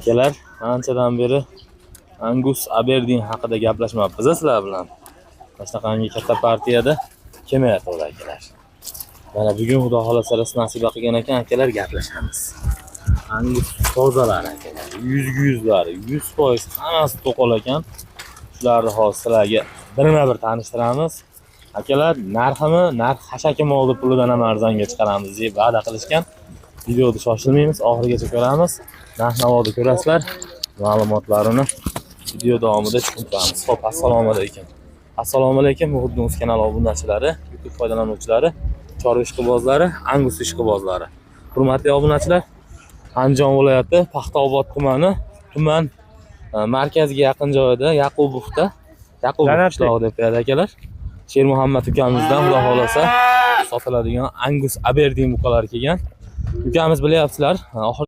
Akalar, anchadan beri Angus Aberdeen haqida gaplashmoqmiz sizlar bilan. Shunaqangi katta partiyada kelmayapti akalar. Mana bugun Xudo xolasa nasib qilgan ekan akalar gaplashamiz. Angus tozalar akalar, 100%lari, 100% hammasi to'qol ekan. Shularni hozir sizlarga birma-bir tanishtiramiz. Akalar, narx hashaki molni pulidan ham arzonga chiqaramiz deb va'da qilishgan. Videoni shoshilmaymiz, oxirigacha ko'ramiz. Narx-navoni ko'rasizlar. Ma'lumotlarini video davomida tushuntiramiz. Xo'p, assalomu alaykum. Assalomu alaykum, Muhiddin kanali obunachilari, YouTube foydalanuvchilari, chorva ishqibozlari, Angus ishqibozlari. Hurmatli obunachilar, Andijon viloyati Paxtaobod tumani, tuman markaziga yaqin joyda Yaqubovda, Yaqubov qishlog'i deb qo'yadi akalar. Shermuhammad ukamizdan Xudo xolasa sotiladigan Angus Aberdeen buqalari kelgan. Ukamiz bilyapsizlar,